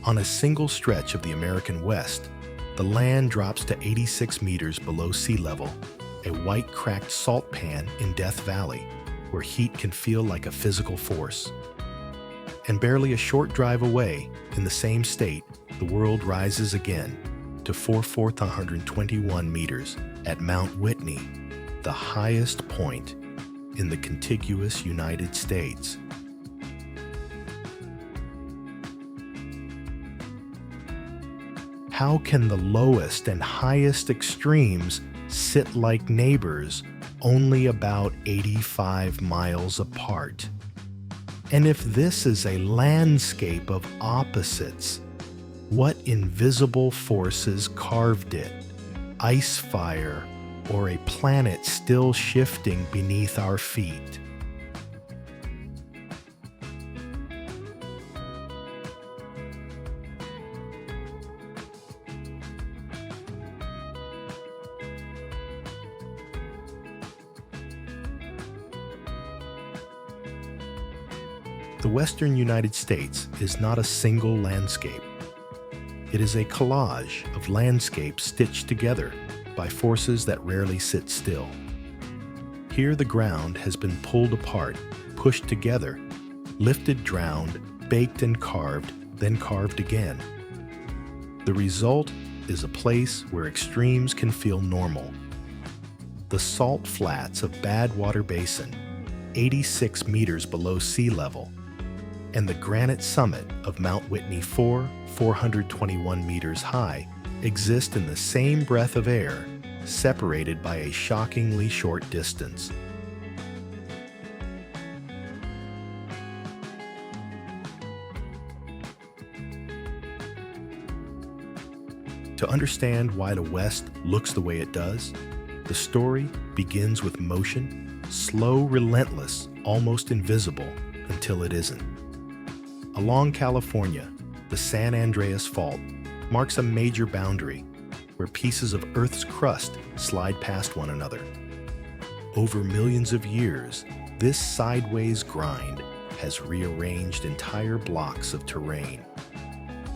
On a single stretch of the American West, the land drops to 86 meters below sea level, a white cracked salt pan in Death Valley, where heat can feel like a physical force. And barely a short drive away, in the same state, the world rises again to 4,121 meters at Mount Whitney, the highest point in the contiguous United States. How can the lowest and highest extremes sit like neighbors only about 85 miles apart? And if this is a landscape of opposites, what invisible forces carved it? Ice fire, or a planet still shifting beneath our feet? The western United States is not a single landscape. It is a collage of landscapes stitched together by forces that rarely sit still. Here the ground has been pulled apart, pushed together, lifted, drowned, baked and carved, then carved again. The result is a place where extremes can feel normal. The salt flats of Badwater Basin, 86 meters below sea level, and the granite summit of Mount Whitney 421 meters high, exist in the same breath of air, separated by a shockingly short distance. To understand why the West looks the way it does, the story begins with motion, slow, relentless, almost invisible, until it isn't. Along California, the San Andreas Fault marks a major boundary where pieces of Earth's crust slide past one another. Over millions of years, this sideways grind has rearranged entire blocks of terrain.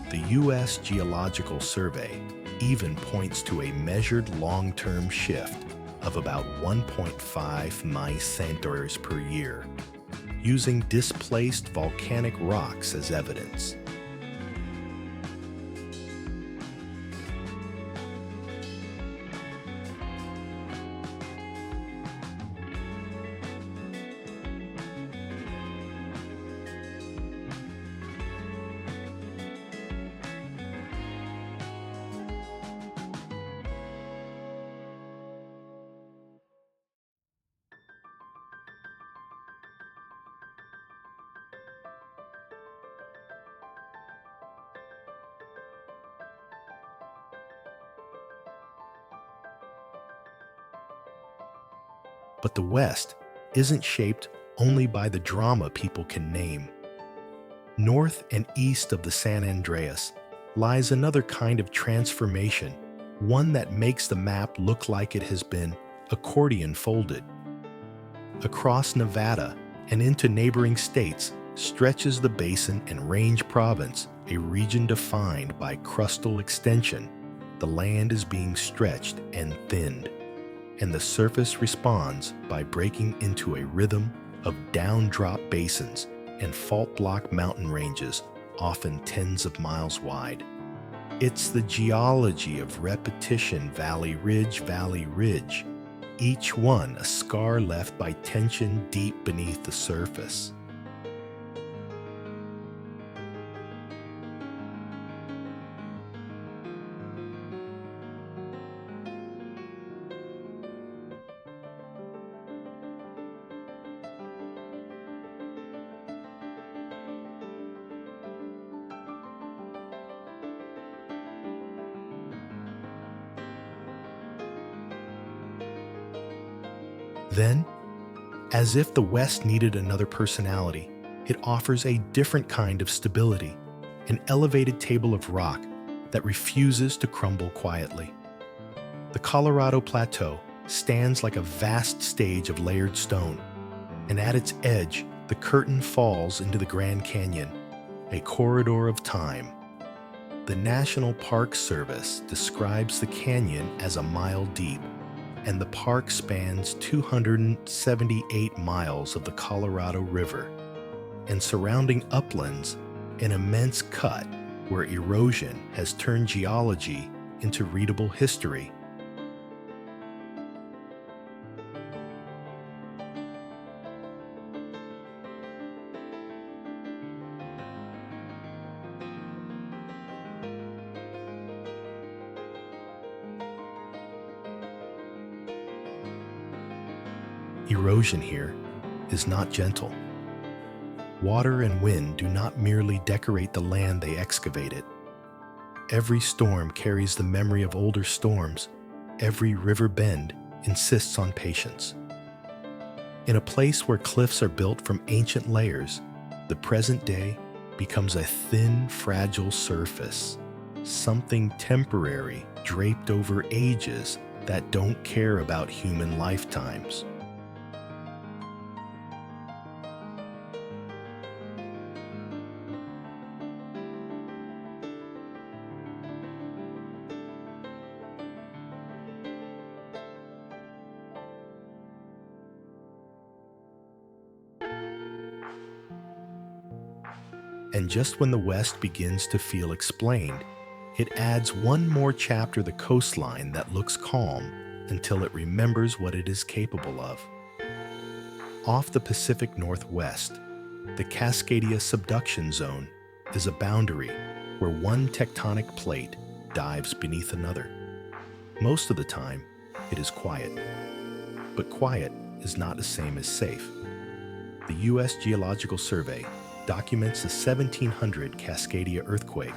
The U.S. Geological Survey even points to a measured long-term shift of about 1.5 µ per year, using displaced volcanic rocks as evidence. But the West isn't shaped only by the drama people can name. North and east of the San Andreas lies another kind of transformation, one that makes the map look like it has been accordion folded. Across Nevada and into neighboring states stretches the Basin and Range Province, a region defined by crustal extension. The land is being stretched and thinned, and the surface responds by breaking into a rhythm of down-drop basins and fault-block mountain ranges, often tens of miles wide. It's the geology of repetition, valley ridge, each one a scar left by tension deep beneath the surface. Then, as if the West needed another personality, it offers a different kind of stability, an elevated table of rock that refuses to crumble quietly. The Colorado Plateau stands like a vast stage of layered stone, and at its edge, the curtain falls into the Grand Canyon, a corridor of time. The National Park Service describes the canyon as a mile deep, and the park spans 278 miles of the Colorado River, and surrounding uplands, an immense cut where erosion has turned geology into readable history. Erosion here is not gentle. Water and wind do not merely decorate the land they excavated. Every storm carries the memory of older storms. Every river bend insists on patience. In a place where cliffs are built from ancient layers, the present day becomes a thin, fragile surface, something temporary draped over ages that don't care about human lifetimes. And just when the West begins to feel explained, it adds one more chapter to the coastline that looks calm until it remembers what it is capable of. Off the Pacific Northwest, the Cascadia subduction zone is a boundary where one tectonic plate dives beneath another. Most of the time, it is quiet. But quiet is not the same as safe. The U.S. Geological Survey documents the 1700 Cascadia earthquake,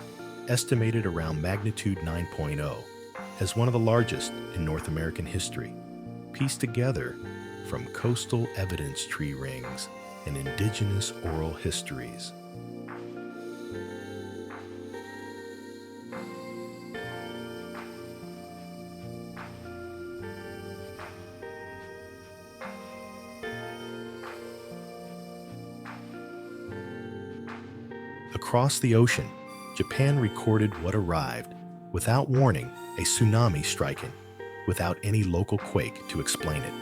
estimated around magnitude 9.0, as one of the largest in North American history, pieced together from coastal evidence tree rings and indigenous oral histories. Across the ocean, Japan recorded what arrived, without warning, a tsunami striking, without any local quake to explain it.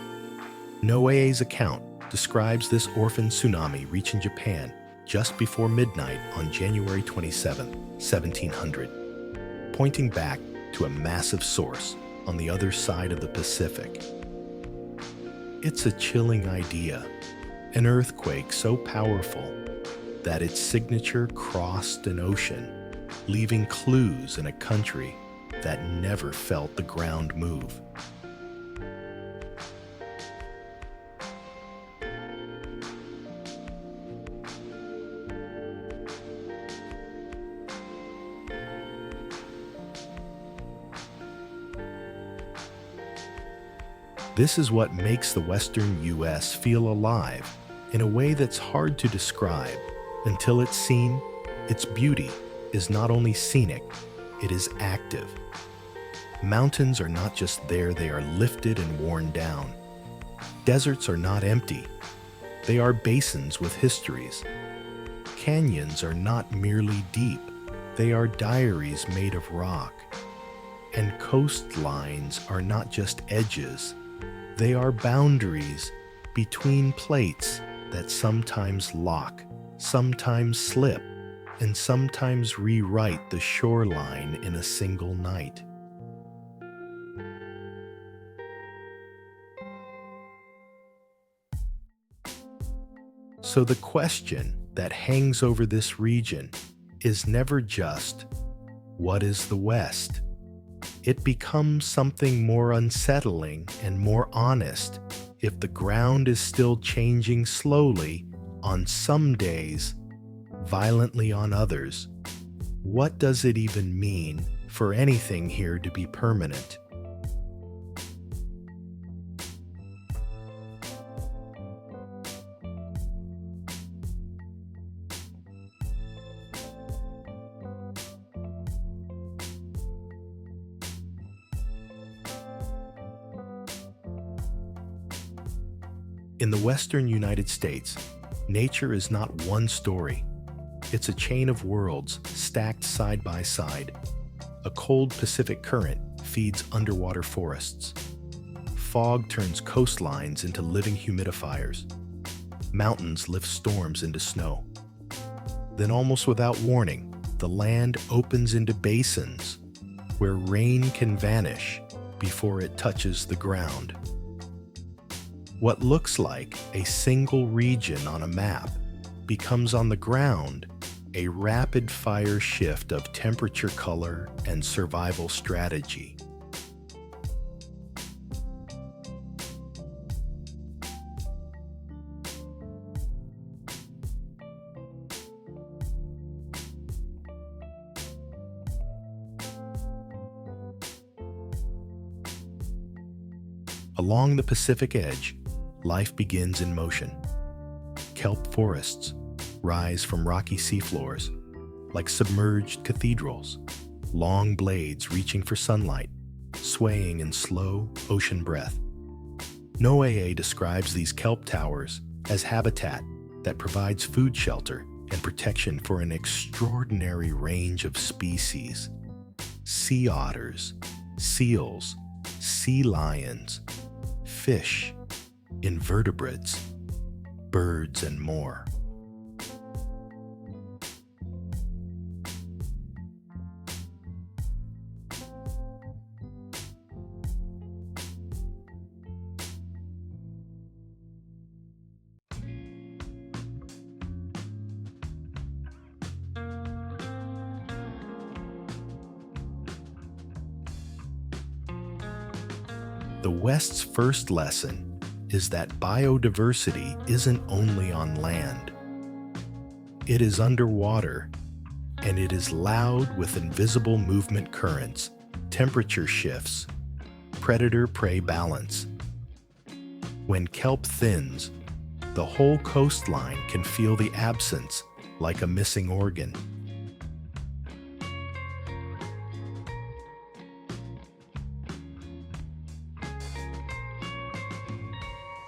Noé's account describes this orphan tsunami reaching Japan just before midnight on January 27, 1700, pointing back to a massive source on the other side of the Pacific. It's a chilling idea, an earthquake so powerful that its signature crossed an ocean, leaving clues in a country that never felt the ground move. This is what makes the Western U.S. feel alive in a way that's hard to describe. Until it's seen, its beauty is not only scenic, it is active. Mountains are not just there, they are lifted and worn down. Deserts are not empty, they are basins with histories. Canyons are not merely deep, they are diaries made of rock. And coastlines are not just edges, they are boundaries between plates that sometimes lock, sometimes slip, and sometimes rewrite the shoreline in a single night. So the question that hangs over this region is never just, what is the West? It becomes something more unsettling and more honest if the ground is still changing slowly on some days, violently on others. What does it even mean for anything here to be permanent? In the Western United States, nature is not one story. It's a chain of worlds stacked side by side. A cold Pacific current feeds underwater forests. Fog turns coastlines into living humidifiers. Mountains lift storms into snow. Then, almost without warning, the land opens into basins where rain can vanish before it touches the ground. What looks like a single region on a map becomes on the ground a rapid-fire shift of temperature, color, and survival strategy. Along the Pacific edge, life begins in motion. Kelp forests rise from rocky seafloors like submerged cathedrals, long blades reaching for sunlight, swaying in slow ocean breath. NOAA describes these kelp towers as habitat that provides food shelter and protection for an extraordinary range of species: sea otters, seals, sea lions, fish, invertebrates, birds, and more. The West's first lesson is that biodiversity isn't only on land. It is underwater, and it is loud with invisible movement currents, temperature shifts, predator-prey balance. When kelp thins, the whole coastline can feel the absence like a missing organ.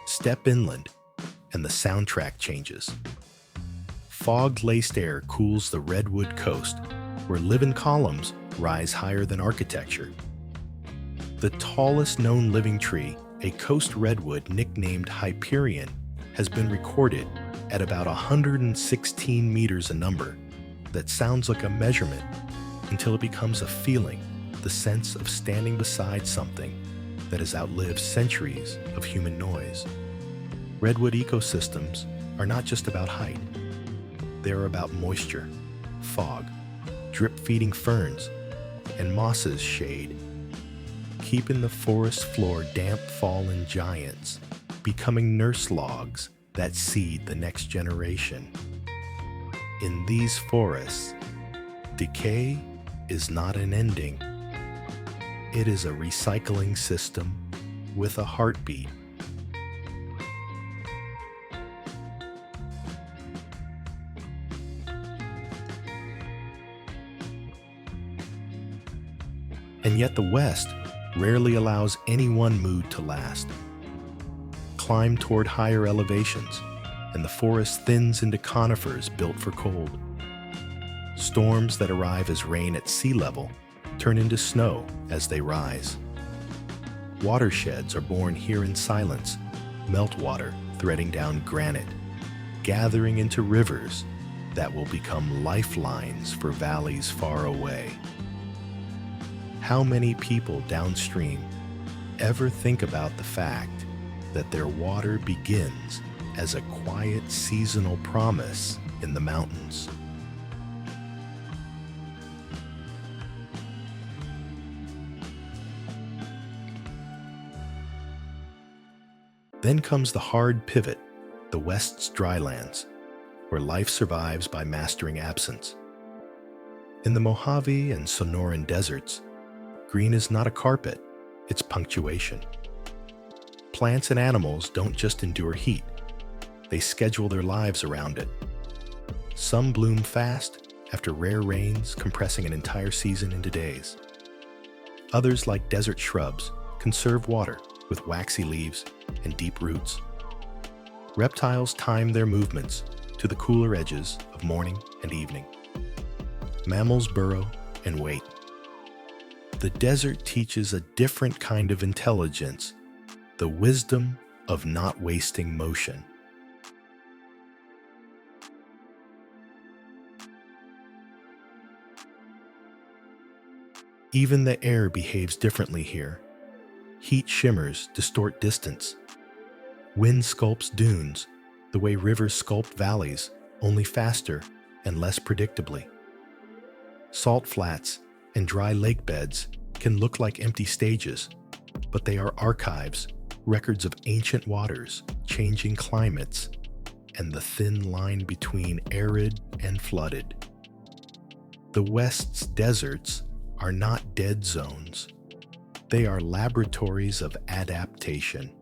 Step inland, and the soundtrack changes. Fog-laced air cools the redwood coast, where living columns rise higher than architecture. The tallest known living tree, a coast redwood nicknamed Hyperion, has been recorded at about 116 meters a number. That sounds like a measurement until it becomes a feeling, the sense of standing beside something that has outlived centuries of human noise. Redwood ecosystems are not just about height. They're about moisture, fog, drip-feeding ferns, and mosses shade, keeping the forest floor damp fallen giants, becoming nurse logs that seed the next generation. In these forests, decay is not an ending. It is a recycling system with a heartbeat. And yet the West rarely allows any one mood to last. Climb toward higher elevations, and the forest thins into conifers built for cold. Storms that arrive as rain at sea level turn into snow as they rise. Watersheds are born here in silence, meltwater threading down granite, gathering into rivers that will become lifelines for valleys far away. How many people downstream ever think about the fact that their water begins as a quiet seasonal promise in the mountains? Then comes the hard pivot, the West's drylands, where life survives by mastering absence. In the Mojave and Sonoran deserts, green is not a carpet, it's punctuation. Plants and animals don't just endure heat, they schedule their lives around it. Some bloom fast after rare rains, compressing an entire season into days. Others, like desert shrubs, conserve water with waxy leaves and deep roots. Reptiles time their movements to the cooler edges of morning and evening. Mammals burrow and wait. The desert teaches a different kind of intelligence, the wisdom of not wasting motion. Even the air behaves differently here. Heat shimmers distort distance. Wind sculpts dunes, the way rivers sculpt valleys, only faster and less predictably. Salt flats and dry lake beds can look like empty stages, but they are archives, records of ancient waters, changing climates, and the thin line between arid and flooded. The West's deserts are not dead zones. They are laboratories of adaptation.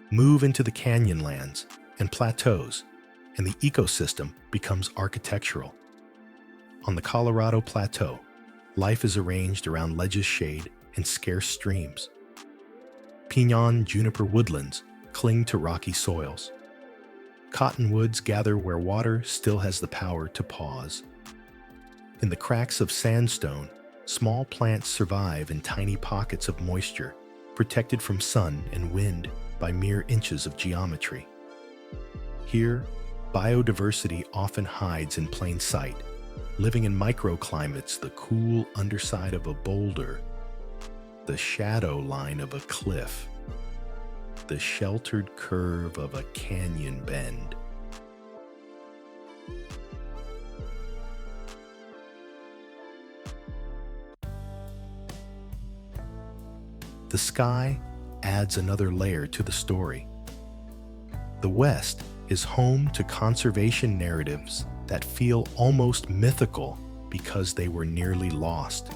Move into the canyonlands and plateaus, and the ecosystem becomes architectural. On the Colorado Plateau, life is arranged around ledges, shade, and scarce streams. Pinon juniper woodlands cling to rocky soils. Cottonwoods gather where water still has the power to pause. In the cracks of sandstone, small plants survive in tiny pockets of moisture, protected from sun and wind by mere inches of geometry. Here, biodiversity often hides in plain sight, living in microclimates, the cool underside of a boulder, the shadow line of a cliff, the sheltered curve of a canyon bend. The sky adds another layer to the story. The West is home to conservation narratives that feel almost mythical because they were nearly lost.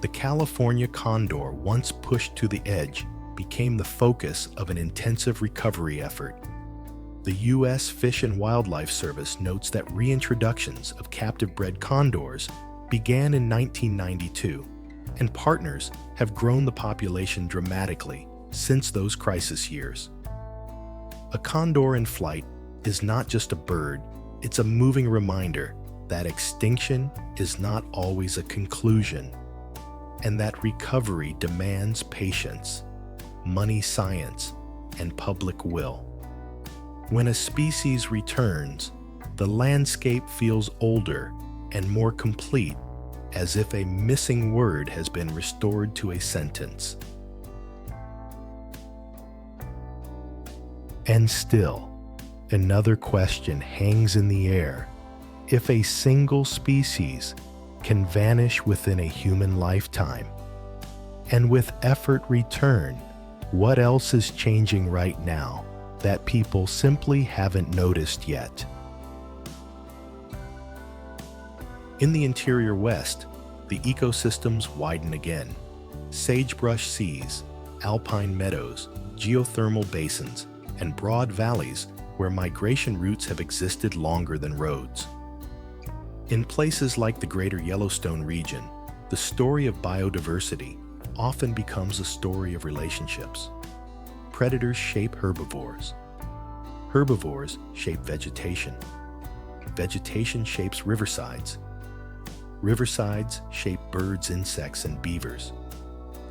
The California condor, once pushed to the edge, became the focus of an intensive recovery effort. The U.S. Fish and Wildlife Service notes that reintroductions of captive-bred condors began in 1992, and partners have grown the population dramatically since those crisis years. A condor in flight is not just a bird, it's a moving reminder that extinction is not always a conclusion, and that recovery demands patience, money science, and public will. When a species returns, the landscape feels older and more complete, as if a missing word has been restored to a sentence. And still, another question hangs in the air. If a single species can vanish within a human lifetime, and with effort return, what else is changing right now that people simply haven't noticed yet? In the interior West, the ecosystems widen again. Sagebrush seas, alpine meadows, geothermal basins, and broad valleys where migration routes have existed longer than roads. In places like the greater Yellowstone region, the story of biodiversity often becomes a story of relationships. Predators shape herbivores. Herbivores shape vegetation. Vegetation shapes riversides. Riversides shape birds, insects, and beavers.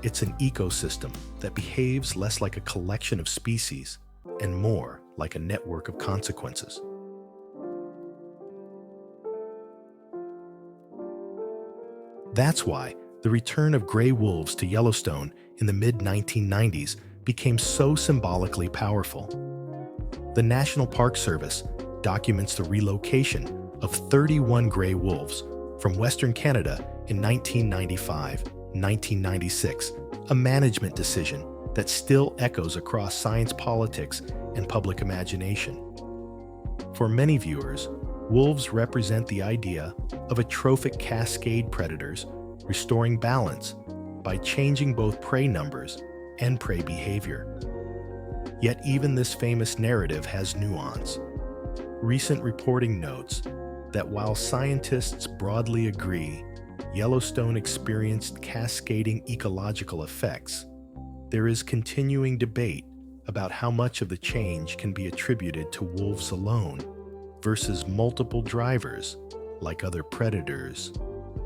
It's an ecosystem that behaves less like a collection of species and more like a network of consequences. That's why the return of gray wolves to Yellowstone in the mid-1990s became so symbolically powerful. The National Park Service documents the relocation of 31 gray wolves from Western Canada in 1995-1996, a management decision that still echoes across science, politics, and public imagination. For many viewers, wolves represent the idea of a trophic cascade predators restoring balance by changing both prey numbers and prey behavior. Yet even this famous narrative has nuance. Recent reporting notes that while scientists broadly agree Yellowstone experienced cascading ecological effects, there is continuing debate about how much of the change can be attributed to wolves alone versus multiple drivers like other predators,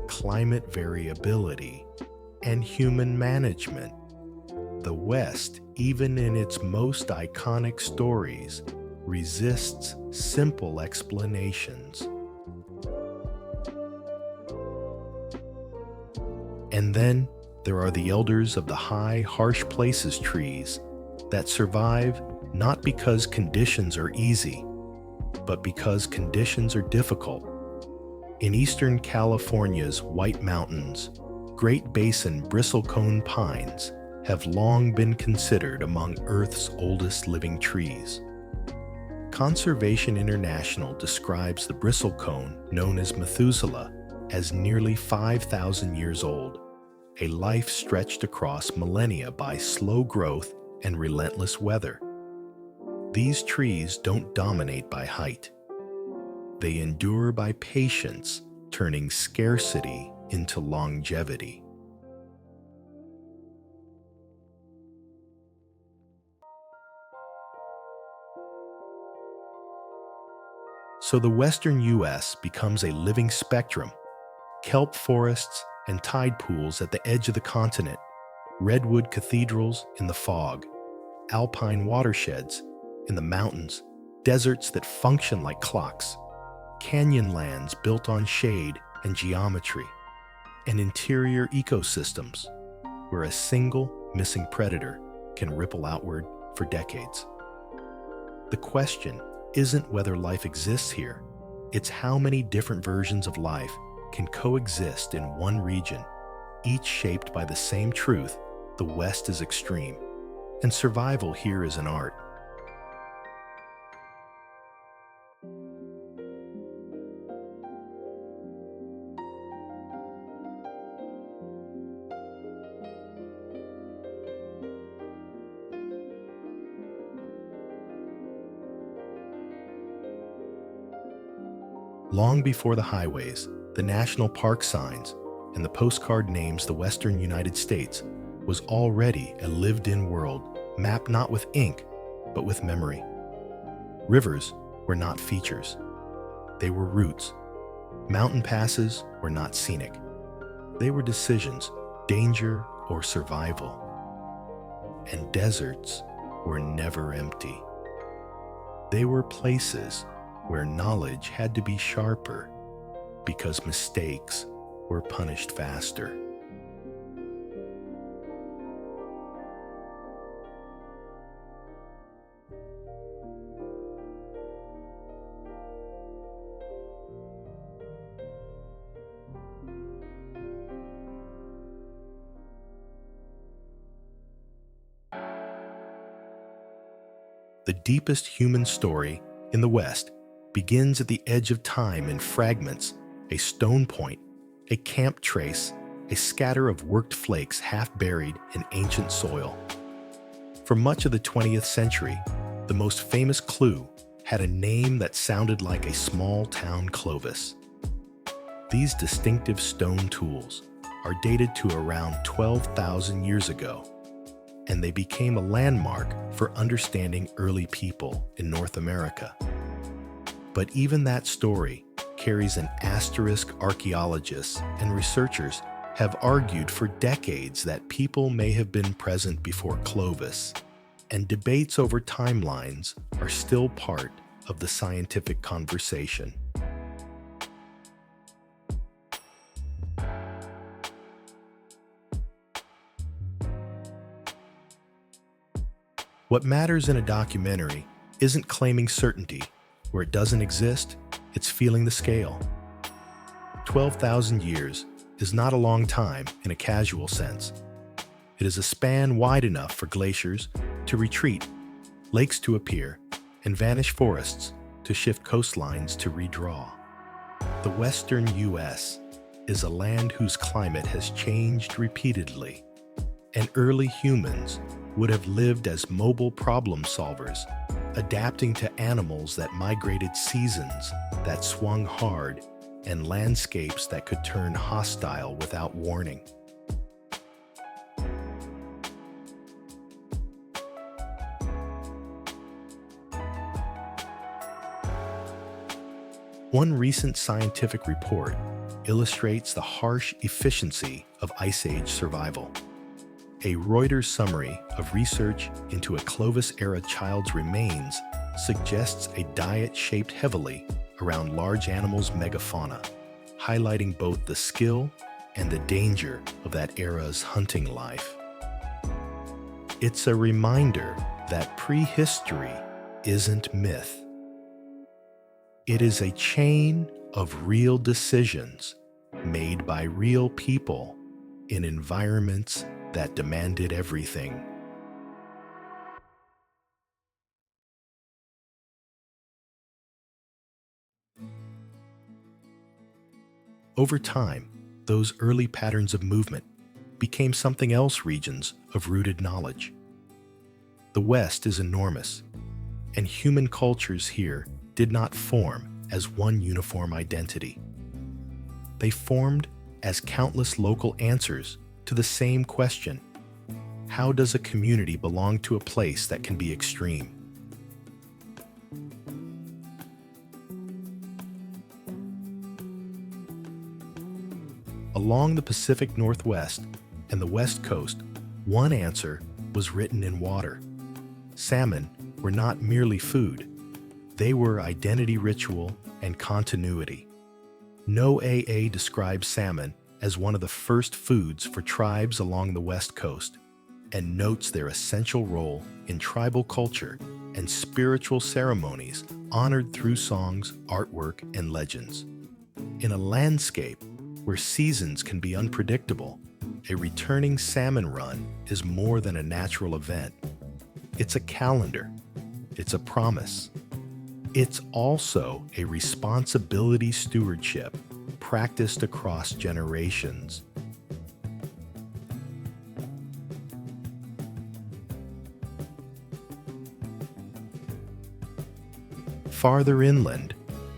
climate variability, and human management. The West, even in its most iconic stories, resists simple explanations. And then there are the elders of the high, harsh places trees that survive not because conditions are easy, but because conditions are difficult. In eastern California's White Mountains, Great Basin bristlecone pines have long been considered among Earth's oldest living trees. Conservation International describes the bristlecone, known as Methuselah, as nearly 5,000 years old, a life stretched across millennia by slow growth and relentless weather. These trees don't dominate by height. They endure by patience, turning scarcity into longevity. So the western U.S. becomes a living spectrum: kelp forests and tide pools at the edge of the continent, redwood cathedrals in the fog, alpine watersheds in the mountains, deserts that function like clocks, canyon lands built on shade and geometry, and interior ecosystems where a single missing predator can ripple outward for decades. The question isn't whether life exists here, it's how many different versions of life can coexist in one region, each shaped by the same truth: the West is extreme, and survival here is an art. Long before the highways, the national park signs, and the postcard names the Western United States was already a lived-in world, mapped not with ink, but with memory. Rivers were not features. They were routes. Mountain passes were not scenic. They were decisions, danger or survival. And deserts were never empty. They were places where knowledge had to be sharper because mistakes were punished faster. The deepest human story in the West begins at the edge of time in fragments: a stone point, a camp trace, a scatter of worked flakes half buried in ancient soil. For much of the 20th century, the most famous clue had a name that sounded like a small town Clovis. These distinctive stone tools are dated to around 12,000 years ago, and they became a landmark for understanding early people in North America. But even that story carries an asterisk. Archaeologists and researchers have argued for decades that people may have been present before Clovis, and debates over timelines are still part of the scientific conversation. What matters in a documentary isn't claiming certainty where it doesn't exist, it's feeling the scale. 12,000 years is not a long time in a casual sense. It is a span wide enough for glaciers to retreat, lakes to appear, and vanish forests to shift coastlines to redraw. The western U.S. is a land whose climate has changed repeatedly, and early humans would have lived as mobile problem solvers, adapting to animals that migrated seasons, that swung hard, and landscapes that could turn hostile without warning. One recent scientific report illustrates the harsh efficiency of Ice Age survival. A Reuters summary of research into a Clovis-era child's remains suggests a diet shaped heavily around large animals' megafauna, highlighting both the skill and the danger of that era's hunting life. It's a reminder that prehistory isn't myth. It is a chain of real decisions made by real people in environments that demanded everything. Over time, those early patterns of movement became something else regions of rooted knowledge. The West is enormous, and human cultures here did not form as one uniform identity. They formed as countless local answers to the same question: how does a community belong to a place that can be extreme? Along the Pacific Northwest and the West Coast, one answer was written in water. Salmon were not merely food. They were identity ritual and continuity. No AA describes salmon as one of the first foods for tribes along the West Coast and notes their essential role in tribal culture and spiritual ceremonies honored through songs, artwork, and legends. In a landscape where seasons can be unpredictable, a returning salmon run is more than a natural event. It's a calendar. It's a promise. It's also a responsibility stewardship practiced across generations. Farther inland,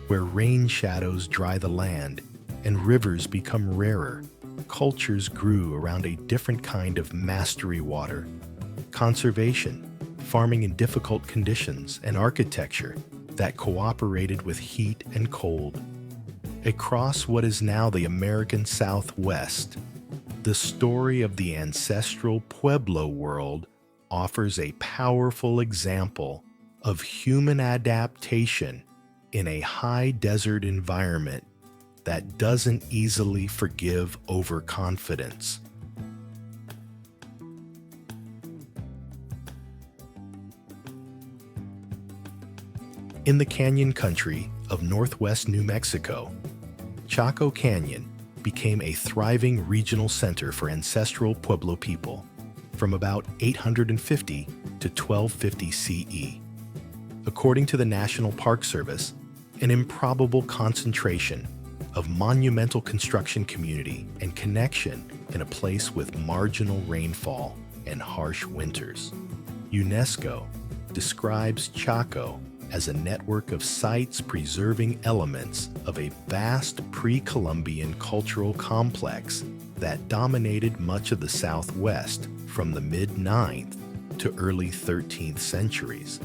where rain shadows dry the land and rivers become rarer, cultures grew around a different kind of mastery water: conservation, farming in difficult conditions, and architecture that cooperated with heat and cold. Across what is now the American Southwest, the story of the ancestral Pueblo world offers a powerful example of human adaptation in a high desert environment that doesn't easily forgive overconfidence. In the canyon country of northwest New Mexico, Chaco Canyon became a thriving regional center for ancestral Pueblo people from about 850 to 1250 CE. According to the National Park Service, an improbable concentration of monumental construction community and connection in a place with marginal rainfall and harsh winters. UNESCO describes Chaco as a network of sites preserving elements of a vast pre-Columbian cultural complex that dominated much of the Southwest from the mid-9th to early 13th centuries.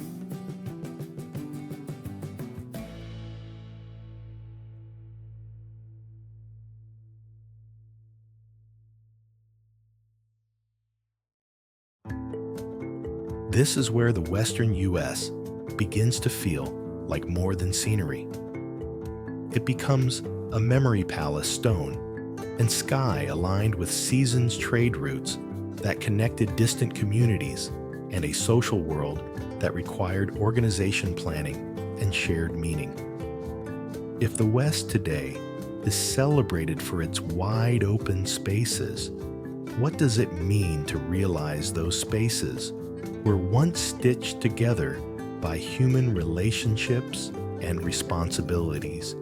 This is where the western U.S. begins to feel like more than scenery. It becomes a memory palace stone and sky aligned with seasons trade routes that connected distant communities and a social world that required organization planning and shared meaning. If the West today is celebrated for its wide open spaces, what does it mean to realize those spaces were once stitched together by human relationships and responsibilities?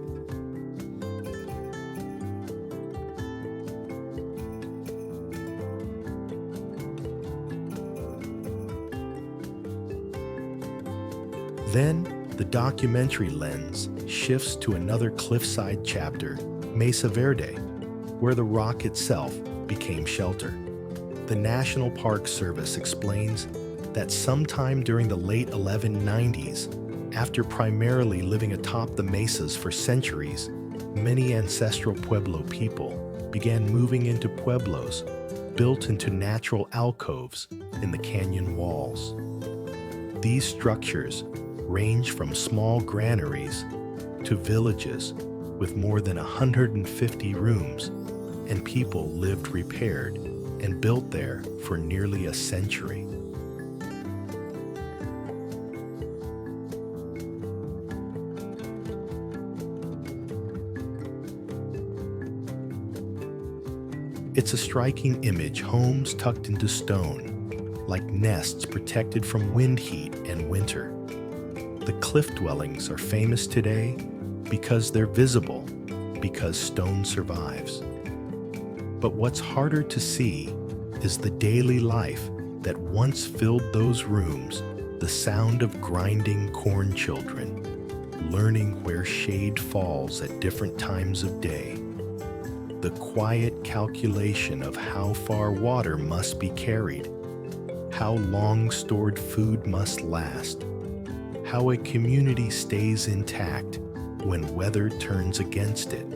Then, the documentary lens shifts to another cliffside chapter Mesa Verde, where the rock itself became shelter. The National Park Service explains that sometime during the late 1190s, after primarily living atop the mesas for centuries, many ancestral Pueblo people began moving into pueblos built into natural alcoves in the canyon walls. These structures range from small granaries to villages with more than 150 rooms, and people lived repaired and built there for nearly a century. It's a striking image, homes tucked into stone, like nests protected from wind heat and winter. The cliff dwellings are famous today because they're visible, because stone survives. But what's harder to see is the daily life that once filled those rooms, the sound of grinding corn children, learning where shade falls at different times of day, the quiet calculation of how far water must be carried, how long stored food must last, how a community stays intact when weather turns against it.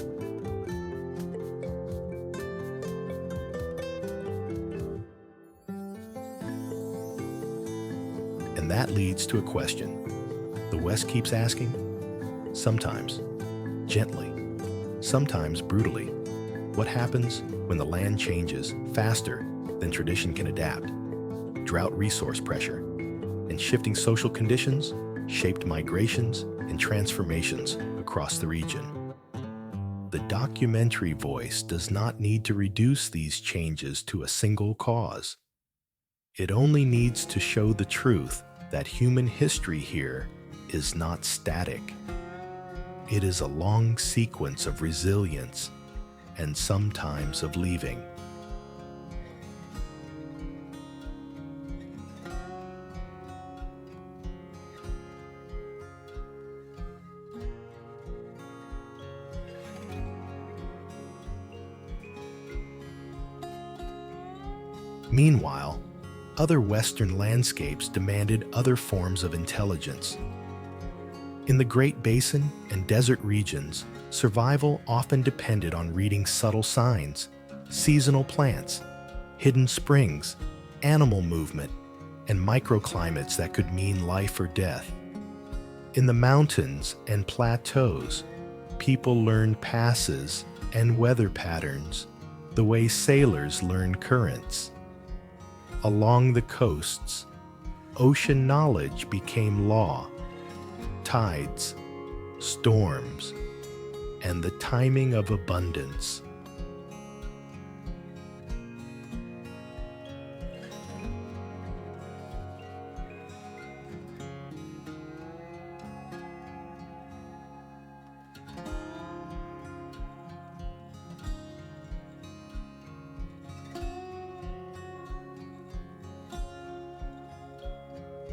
And that leads to a question the West keeps asking, sometimes gently, sometimes brutally. What happens when the land changes faster than tradition can adapt? Drought, resource pressure, and shifting social conditions shaped migrations and transformations across the region. The documentary voice does not need to reduce these changes to a single cause. It only needs to show the truth that human history here is not static. It is a long sequence of resilience and sometimes of leaving. Meanwhile, other Western landscapes demanded other forms of intelligence. In the Great Basin and desert regions, survival often depended on reading subtle signs, seasonal plants, hidden springs, animal movement, and microclimates that could mean life or death. In the mountains and plateaus, people learned passes and weather patterns the way sailors learn currents. Along the coasts, ocean knowledge became law. Tides, storms, and the timing of abundance.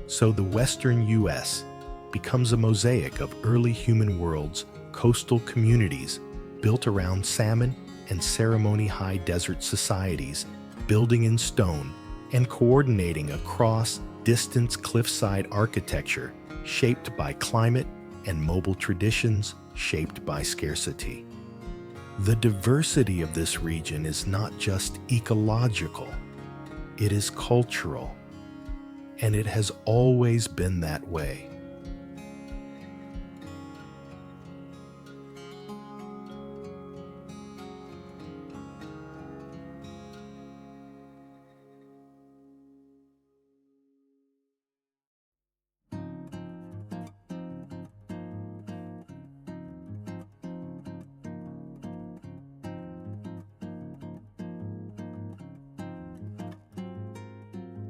So the Western U.S. becomes a mosaic of early human worlds, coastal communities built around salmon and ceremony-high desert societies, building in stone and coordinating across distance cliffside architecture shaped by climate and mobile traditions shaped by scarcity. The diversity of this region is not just ecological, it is cultural, and it has always been that way.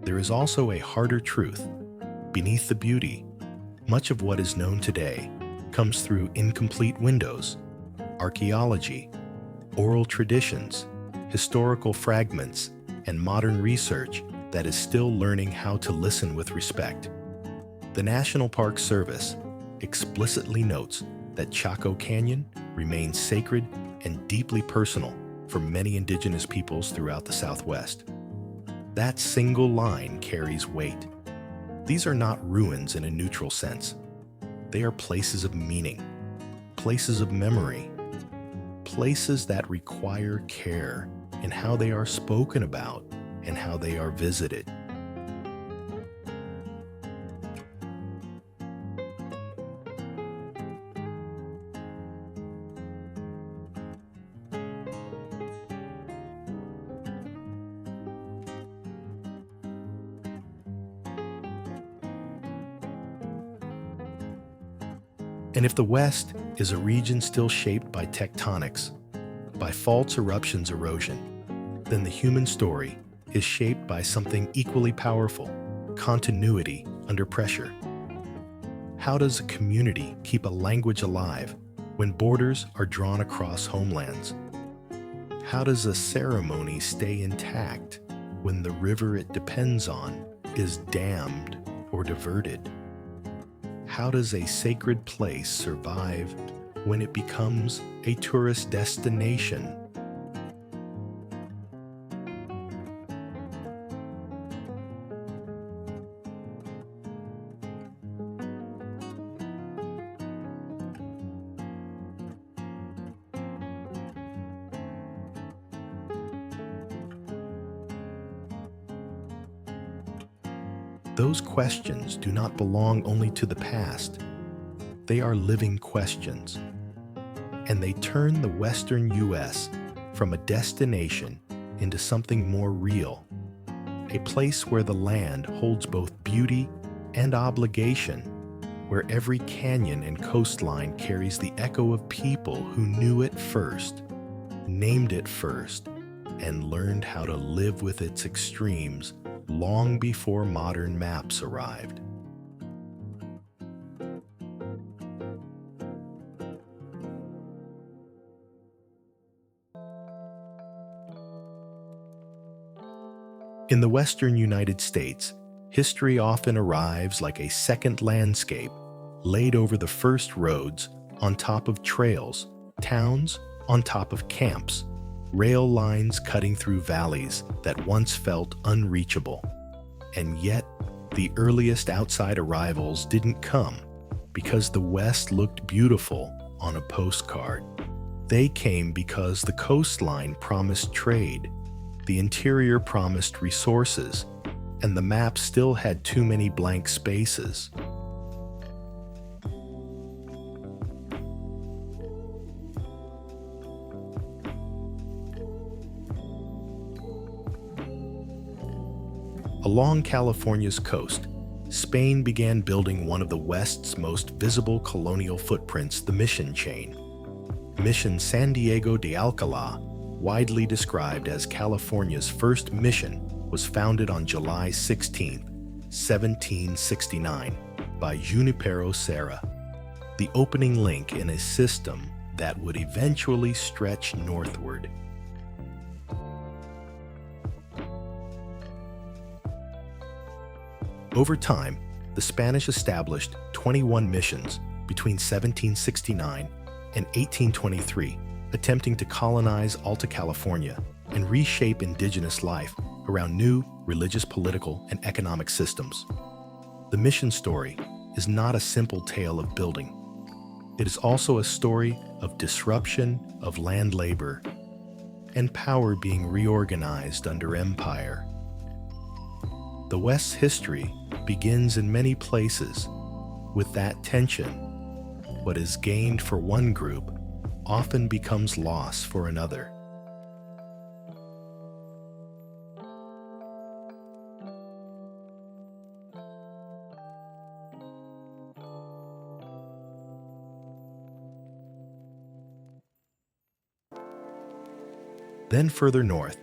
There is also a harder truth. Beneath the beauty, much of what is known today comes through incomplete windows, archaeology, oral traditions, historical fragments, and modern research that is still learning how to listen with respect. The National Park Service explicitly notes that Chaco Canyon remains sacred and deeply personal for many indigenous peoples throughout the Southwest. That single line carries weight. These are not ruins in a neutral sense. They are places of meaning, places of memory, places that require care in how they are spoken about and how they are visited. And if the West is a region still shaped by tectonics, by faults, eruptions, erosion, then the human story is shaped by something equally powerful: continuity under pressure. How does a community keep a language alive when borders are drawn across homelands? How does a ceremony stay intact when the river it depends on is dammed or diverted? How does a sacred place survive when it becomes a tourist destination? Those questions do not belong only to the past. They are living questions. And they turn the Western U.S. from a destination into something more real, a place where the land holds both beauty and obligation, where every canyon and coastline carries the echo of people who knew it first, named it first, and learned how to live with its extremes long before modern maps arrived. In the western United States, history often arrives like a second landscape laid over the first roads, on top of trails, towns on top of camps, rail lines cutting through valleys that once felt unreachable. And yet, the earliest outside arrivals didn't come because the West looked beautiful on a postcard. They came because the coastline promised trade, the interior promised resources, and the map still had too many blank spaces. Along California's coast, Spain began building one of the West's most visible colonial footprints, the mission chain. Mission San Diego de Alcalá, widely described as California's first mission, was founded on July 16, 1769, by Junipero Serra, the opening link in a system that would eventually stretch northward. Over time, the Spanish established 21 missions between 1769 and 1823, attempting to colonize Alta California and reshape indigenous life around new religious, political, and economic systems. The mission story is not a simple tale of building. It is also a story of disruption of land labor and power being reorganized under empire. The West's history begins in many places with that tension. What is gained for one group often becomes loss for another. Then further north,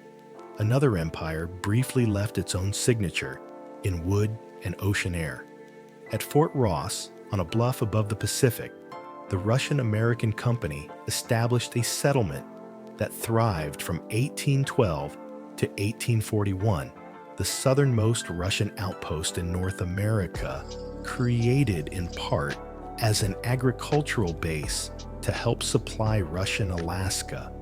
another empire briefly left its own signature in wood and ocean air. At Fort Ross, on a bluff above the Pacific, the Russian-American company established a settlement that thrived from 1812 to 1841, the southernmost Russian outpost in North America, created in part as an agricultural base to help supply Russian Alaska.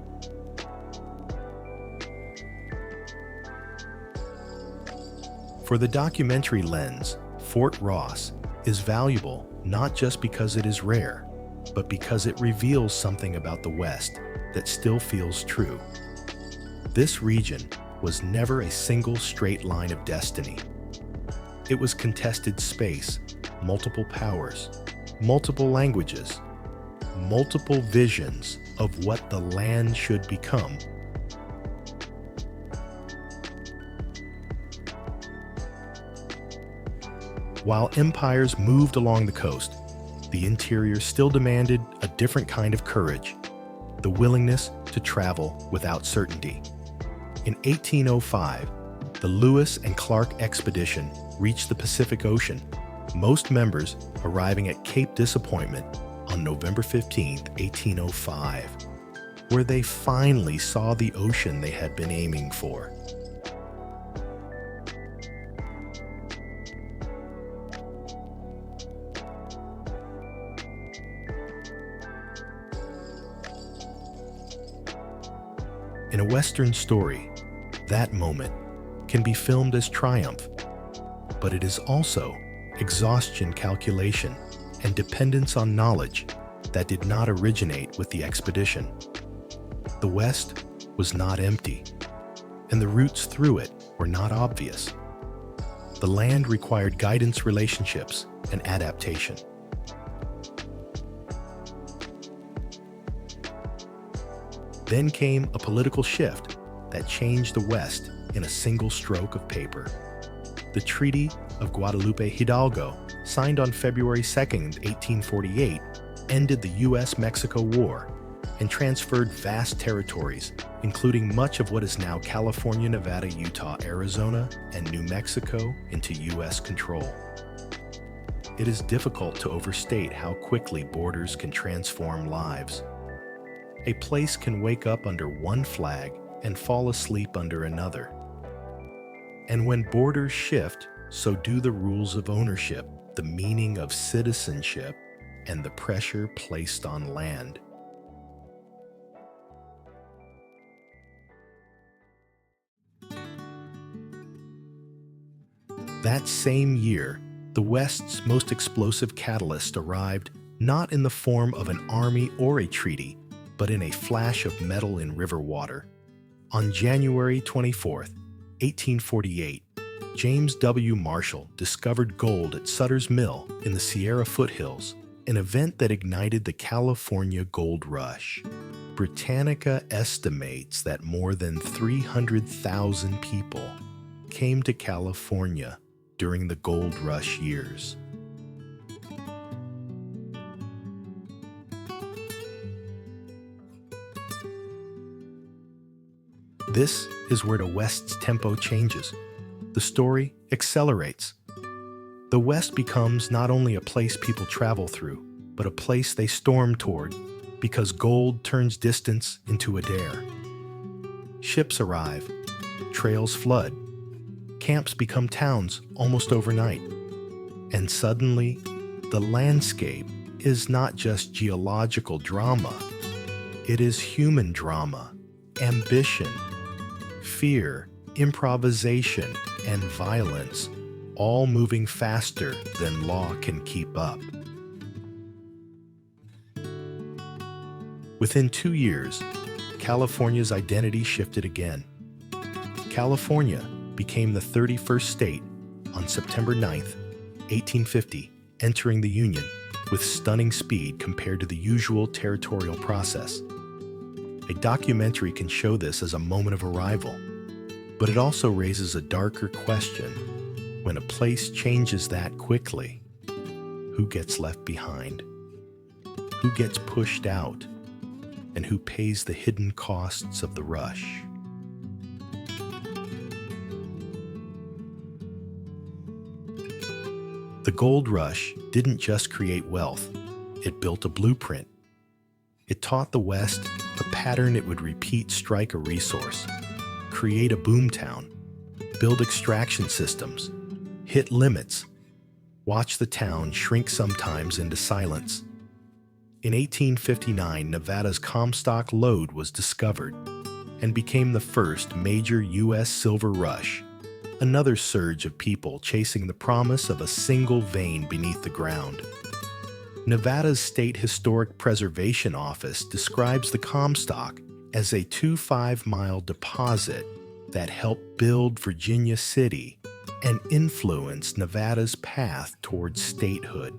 For the documentary lens, Fort Ross is valuable not just because it is rare, but because it reveals something about the West that still feels true. This region was never a single straight line of destiny. It was contested space, multiple powers, multiple languages, multiple visions of what the land should become. While empires moved along the coast, the interior still demanded a different kind of courage, the willingness to travel without certainty. In 1805, the Lewis and Clark expedition reached the Pacific Ocean, most members arriving at Cape Disappointment on November 15, 1805, where they finally saw the ocean they had been aiming for. In a Western story, that moment can be filmed as triumph, but it is also exhaustion calculation and dependence on knowledge that did not originate with the expedition. The West was not empty, and the routes through it were not obvious. The land required guidance, relationships, and adaptation. Then came a political shift that changed the West in a single stroke of paper. The Treaty of Guadalupe Hidalgo, signed on February 2, 1848, ended the U.S.-Mexico War and transferred vast territories, including much of what is now California, Nevada, Utah, Arizona, and New Mexico, into U.S. control. It is difficult to overstate how quickly borders can transform lives. A place can wake up under one flag and fall asleep under another. And when borders shift, so do the rules of ownership, the meaning of citizenship, and the pressure placed on land. That same year, the West's most explosive catalyst arrived not in the form of an army or a treaty, but in a flash of metal in river water. On January 24, 1848, James W. Marshall discovered gold at Sutter's Mill in the Sierra foothills, an event that ignited the California gold rush. Britannica estimates that more than 300,000 people came to California during the gold rush years. This is where the West's tempo changes. The story accelerates. The West becomes not only a place people travel through, but a place they storm toward, because gold turns distance into a dare. Ships arrive, trails flood, camps become towns almost overnight, and suddenly, the landscape is not just geological drama, it is human drama, ambition, fear, improvisation, and violence, all moving faster than law can keep up. Within 2 years, California's identity shifted again. California became the 31st state on September 9, 1850, entering the Union with stunning speed compared to the usual territorial process. A documentary can show this as a moment of arrival, but it also raises a darker question. When a place changes that quickly, who gets left behind? Who gets pushed out? And who pays the hidden costs of the rush? The gold rush didn't just create wealth, it built a blueprint. It taught the West a pattern it would repeat: strike a resource, create a boomtown, build extraction systems, hit limits, watch the town shrink sometimes into silence. In 1859, Nevada's Comstock lode was discovered and became the first major U.S. silver rush, another surge of people chasing the promise of a single vein beneath the ground. Nevada's State Historic Preservation Office describes the Comstock as a 25-mile deposit that helped build Virginia City and influenced Nevada's path towards statehood.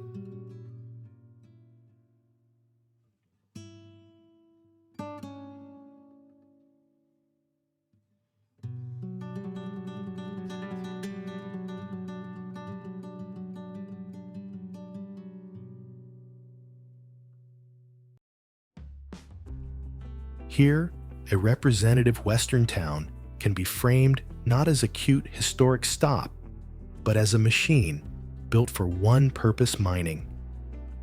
Here, a representative Western town can be framed not as a cute historic stop, but as a machine built for one purpose: mining.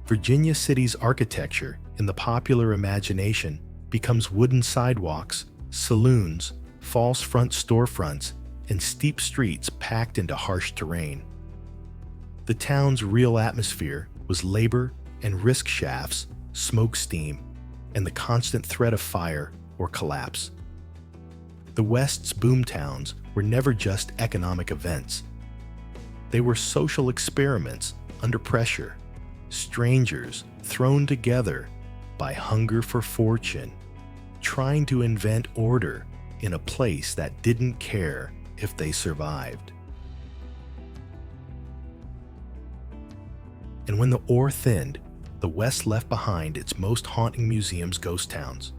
Virginia City's architecture, in the popular imagination, becomes wooden sidewalks, saloons, false front storefronts, and steep streets packed into harsh terrain. The town's real atmosphere was labor and risk shafts, smoke steam, and the constant threat of fire or collapse. The West's boomtowns were never just economic events. They were social experiments under pressure, strangers thrown together by hunger for fortune, trying to invent order in a place that didn't care if they survived. And when the ore thinned, the West left behind its most haunting museums, ghost towns.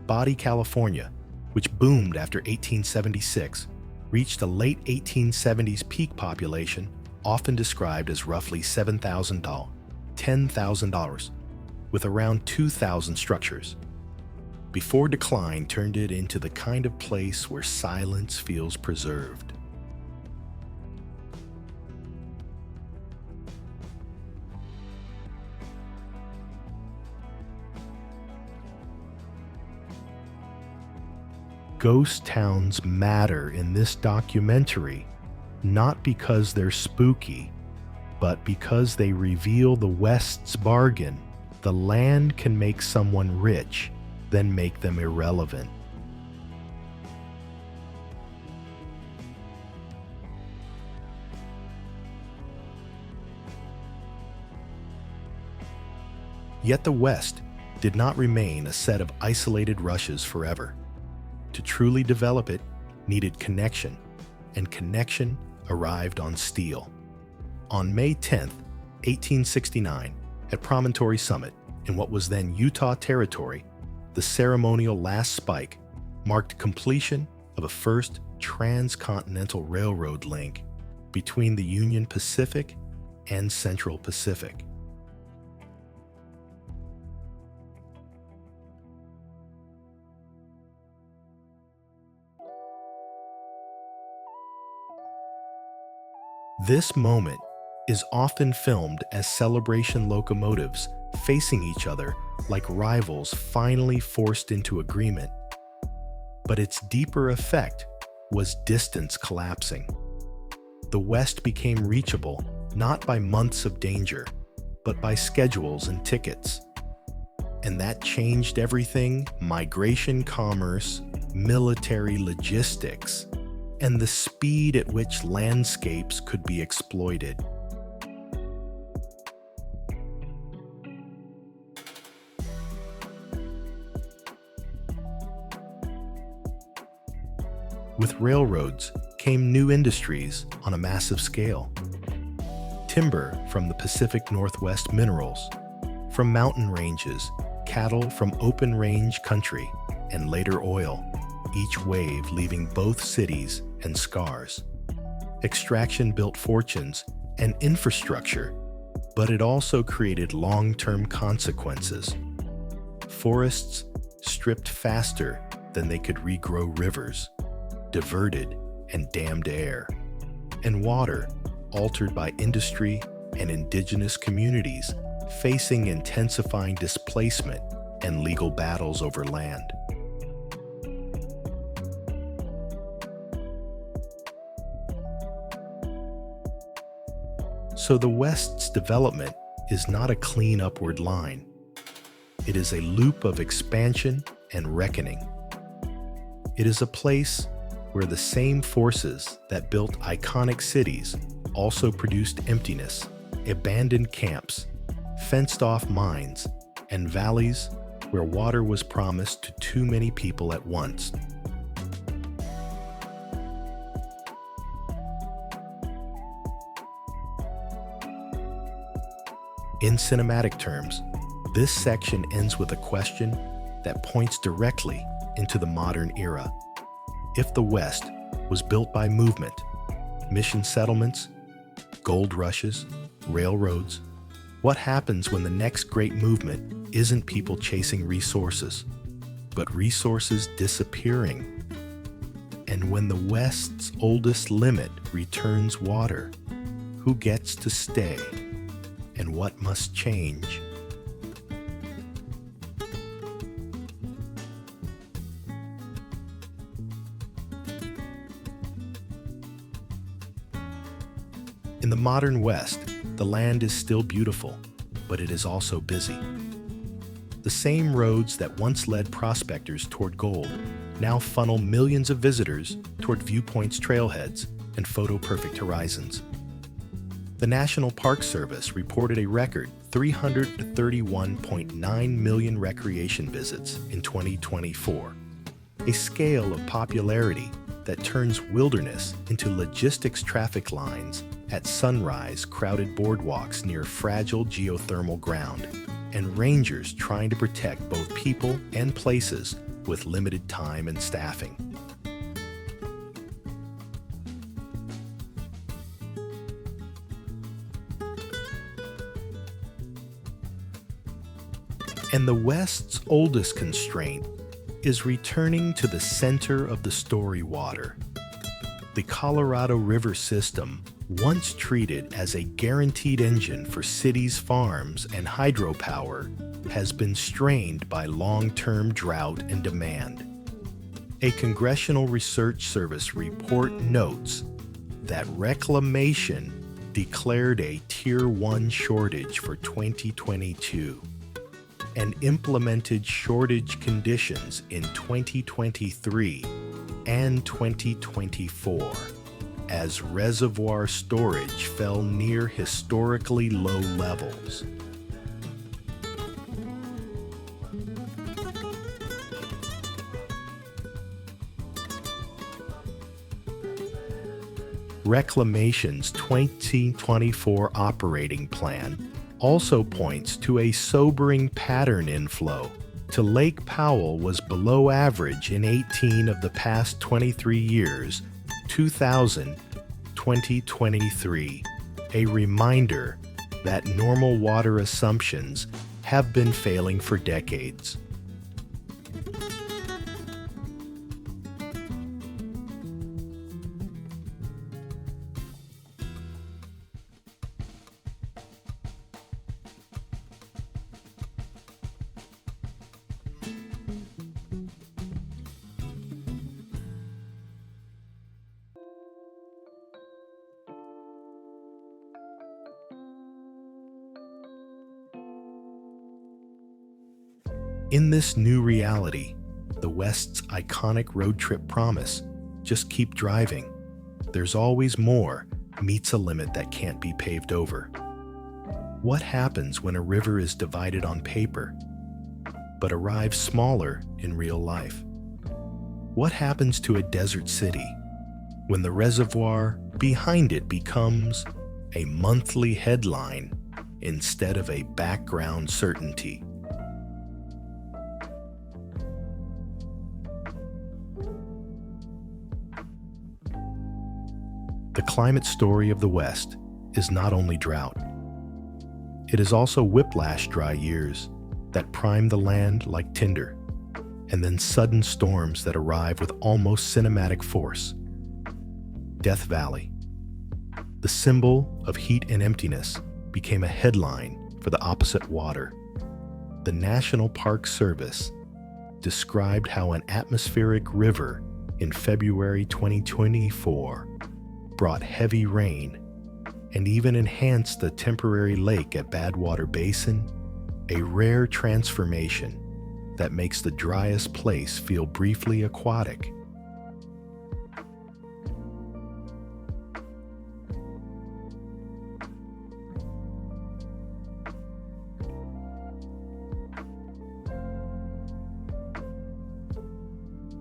Body, California, which boomed after 1876, reached a late 1870s peak population often described as roughly $10,000, with around 2,000 structures, before decline turned it into the kind of place where silence feels preserved. Ghost towns matter in this documentary, not because they're spooky, but because they reveal the West's bargain. The land can make someone rich, then make them irrelevant. Yet the West did not remain a set of isolated rushes forever. To truly develop it needed connection, and connection arrived on steel. On May 10, 1869, at Promontory Summit, in what was then Utah Territory, the ceremonial last spike marked completion of a first transcontinental railroad link between the Union Pacific and Central Pacific. This moment is often filmed as celebration locomotives facing each other like rivals finally forced into agreement. But its deeper effect was distance collapsing. The West became reachable not by months of danger, but by schedules and tickets. And that changed everything: migration, commerce, military logistics, and the speed at which landscapes could be exploited. With railroads came new industries on a massive scale. Timber from the Pacific Northwest minerals, from mountain ranges, cattle from open range country, and later oil, each wave leaving both cities and scars. Extraction built fortunes and infrastructure, but it also created long-term consequences. Forests stripped faster than they could regrow rivers, diverted and dammed air, and water altered by industry and indigenous communities facing intensifying displacement and legal battles over land. So the West's development is not a clean upward line. It is a loop of expansion and reckoning. It is a place where the same forces that built iconic cities also produced emptiness, abandoned camps, fenced-off mines, and valleys where water was promised to too many people at once. In cinematic terms, this section ends with a question that points directly into the modern era. If the West was built by movement, mission settlements, gold rushes, railroads, what happens when the next great movement isn't people chasing resources, but resources disappearing? And when the West's oldest limit returns water, who gets to stay? And what must change? In the modern West, the land is still beautiful, but it is also busy. The same roads that once led prospectors toward gold now funnel millions of visitors toward viewpoints, trailheads, and photo-perfect horizons. The National Park Service reported a record 331.9 million recreation visits in 2024, a scale of popularity that turns wilderness into logistics traffic lines at sunrise, crowded boardwalks near fragile geothermal ground, and rangers trying to protect both people and places with limited time and staffing. And the West's oldest constraint is returning to the center of the story water. The Colorado River system, once treated as a guaranteed engine for cities, farms, and hydropower, has been strained by long-term drought and demand. A Congressional Research Service report notes that reclamation declared a Tier 1 shortage for 2022 and implemented shortage conditions in 2023 and 2024 as reservoir storage fell near historically low levels. Reclamation's 2024 operating plan also points to a sobering pattern inflow. To Lake Powell was below average in 18 of the past 23 years, 2023, a reminder that normal water assumptions have been failing for decades. In this new reality, the West's iconic road trip promise, just keep driving, there's always more, meets a limit that can't be paved over. What happens when a river is divided on paper, but arrives smaller in real life? What happens to a desert city when the reservoir behind it becomes a monthly headline instead of a background certainty? The climate story of the West is not only drought. It is also whiplash dry years that prime the land like tinder, and then sudden storms that arrive with almost cinematic force. Death Valley, the symbol of heat and emptiness, became a headline for the opposite water. The National Park Service described how an atmospheric river in February 2024 brought heavy rain and even enhanced the temporary lake at Badwater Basin a rare transformation that makes the driest place feel briefly aquatic.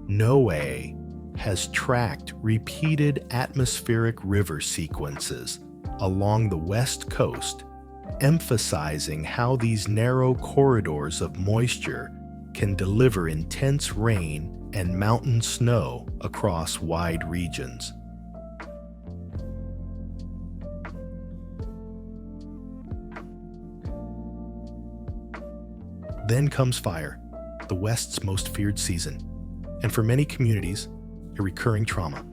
NOAA has tracked repeated atmospheric river sequences along the west coast, emphasizing how these narrow corridors of moisture can deliver intense rain and mountain snow across wide regions. Then comes fire, the West's most feared season, and for many communities, a recurring trauma.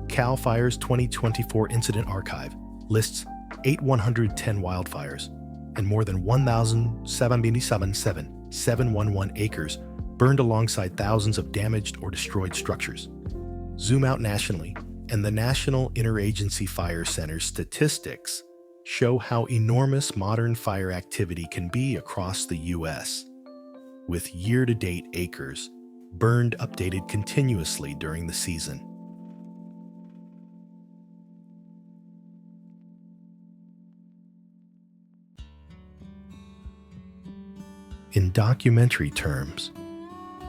CAL FIRE's 2024 Incident Archive lists 810 wildfires and more than 1,777 acres burned alongside thousands of damaged or destroyed structures. Zoom out nationally, and the National Interagency Fire Center's statistics show how enormous modern fire activity can be across the U.S., with year-to-date acres burned updated continuously during the season. In documentary terms,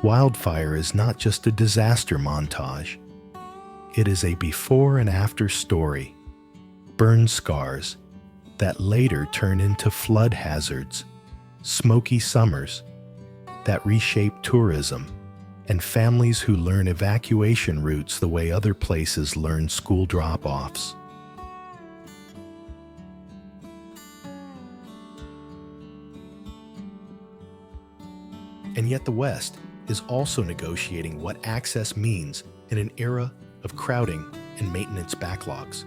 wildfire is not just a disaster montage. It is a before and after story, burn scars that later turn into flood hazards, smoky summers that reshape tourism, and families who learn evacuation routes the way other places learn school drop-offs. And yet the West is also negotiating what access means in an era of crowding and maintenance backlogs.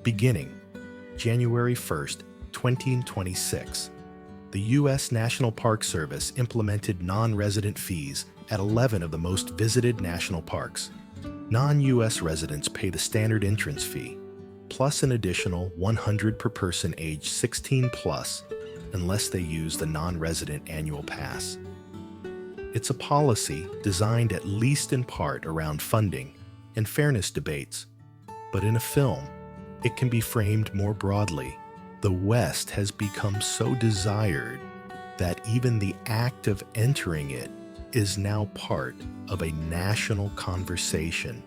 Beginning January 1st, 2026, the U.S. National Park Service implemented non-resident fees at 11 of the most visited national parks. Non-U.S. residents pay the standard entrance fee, plus an additional $100 per person age 16 plus, unless they use the non-resident annual pass. It's a policy designed at least in part around funding and fairness debates, but in a film, it can be framed more broadly. The West has become so desired that even the act of entering it is now part of a national conversation.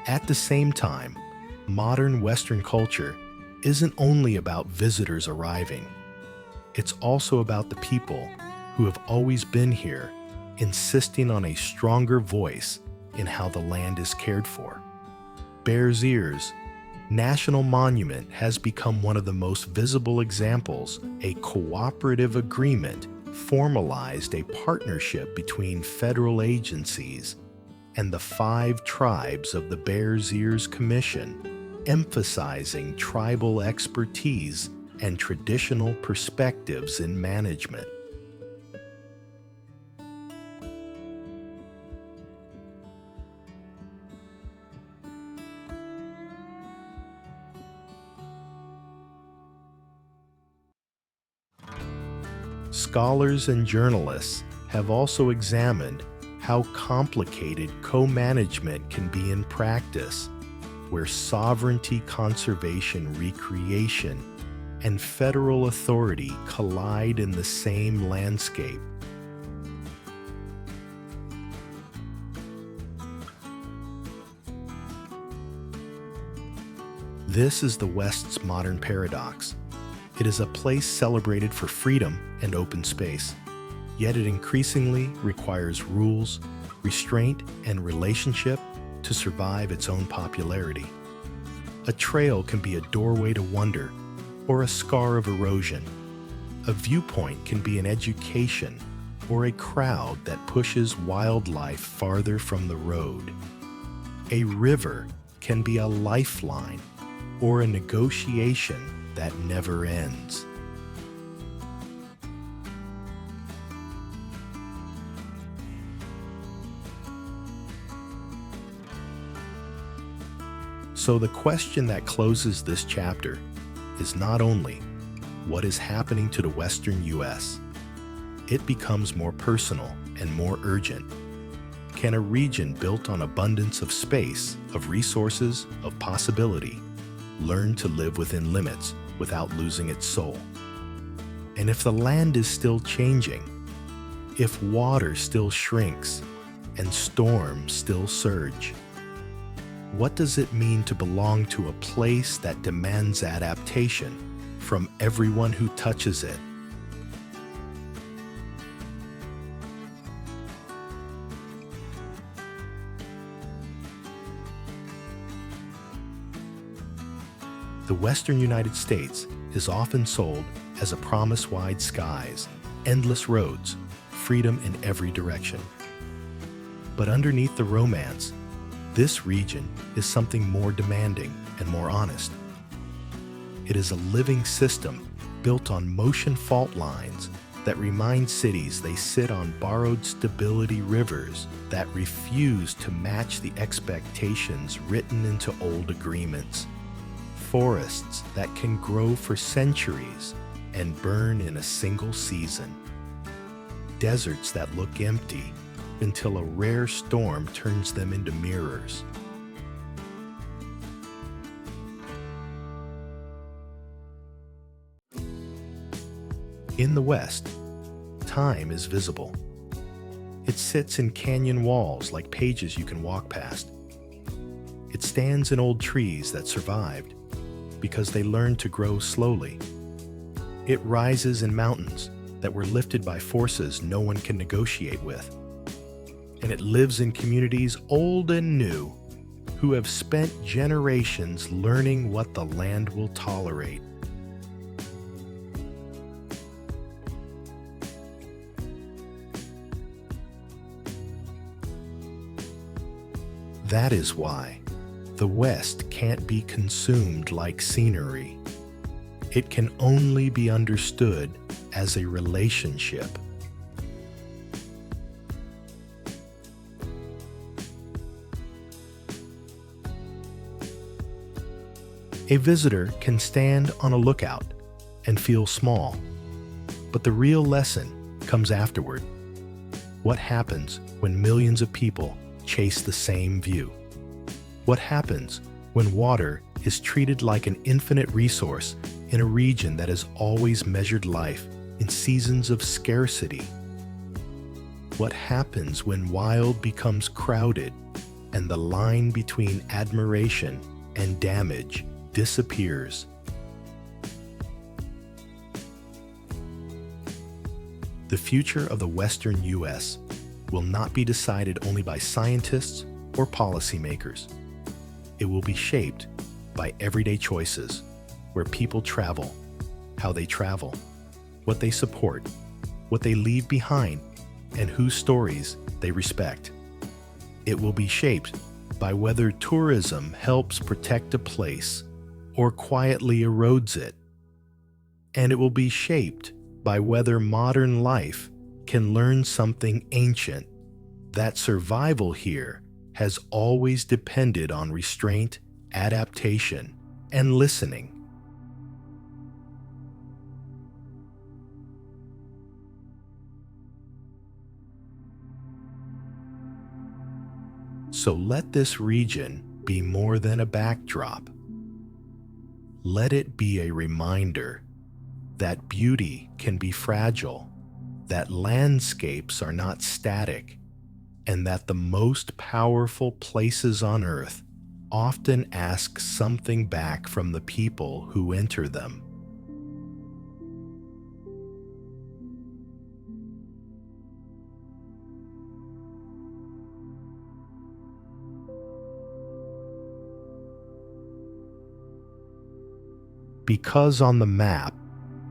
At the same time, modern Western culture isn't only about visitors arriving. It's also about the people who have always been here, insisting on a stronger voice in how the land is cared for. Bears Ears National Monument has become one of the most visible examples. A cooperative agreement formalized a partnership between federal agencies and the 5 tribes of the Bears Ears Commission, emphasizing tribal expertise and traditional perspectives in management. Scholars and journalists have also examined how complicated co-management can be in practice, where sovereignty, conservation, recreation, and federal authority collide in the same landscape. This is the West's modern paradox. It is a place celebrated for freedom and open space, yet it increasingly requires rules, restraint, and relationship to survive its own popularity. A trail can be a doorway to wonder or a scar of erosion. A viewpoint can be an education or a crowd that pushes wildlife farther from the road. A river can be a lifeline or a negotiation that never ends. So the question that closes this chapter is not only what is happening to the Western U.S., it becomes more personal and more urgent. Can a region built on abundance of space, of resources, of possibility, learn to live within limits without losing its soul? And if the land is still changing, if water still shrinks and storms still surge, what does it mean to belong to a place that demands adaptation from everyone who touches it? The Western United States is often sold as a promise-wide skies, endless roads, freedom in every direction. But underneath the romance, this region is something more demanding and more honest. It is a living system built on motion fault lines that remind cities they sit on borrowed stability rivers that refuse to match the expectations written into old agreements. Forests that can grow for centuries and burn in a single season. Deserts that look empty until a rare storm turns them into mirrors. In the West, time is visible. It sits in canyon walls like pages you can walk past. It stands in old trees that survived because they learned to grow slowly. It rises in mountains that were lifted by forces no one can negotiate with. And it lives in communities old and new who have spent generations learning what the land will tolerate. That is why the West can't be consumed like scenery. It can only be understood as a relationship. A visitor can stand on a lookout and feel small, but the real lesson comes afterward. What happens when millions of people chase the same view? What happens when water is treated like an infinite resource in a region that has always measured life in seasons of scarcity? What happens when wild becomes crowded and the line between admiration and damage disappears? The future of the Western U.S. will not be decided only by scientists or policymakers. It will be shaped by everyday choices, where people travel, how they travel, what they support, what they leave behind, and whose stories they respect. It will be shaped by whether tourism helps protect a place or quietly erodes it. And it will be shaped by whether modern life can learn something ancient, that survival here has always depended on restraint, adaptation, and listening. So let this region be more than a backdrop. Let it be a reminder that beauty can be fragile, that landscapes are not static, and that the most powerful places on earth often ask something back from the people who enter them. Because on the map,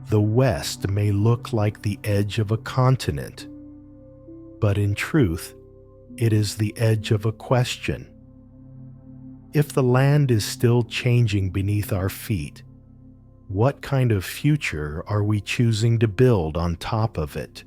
the West may look like the edge of a continent, but in truth, it is the edge of a question. If the land is still changing beneath our feet, what kind of future are we choosing to build on top of it?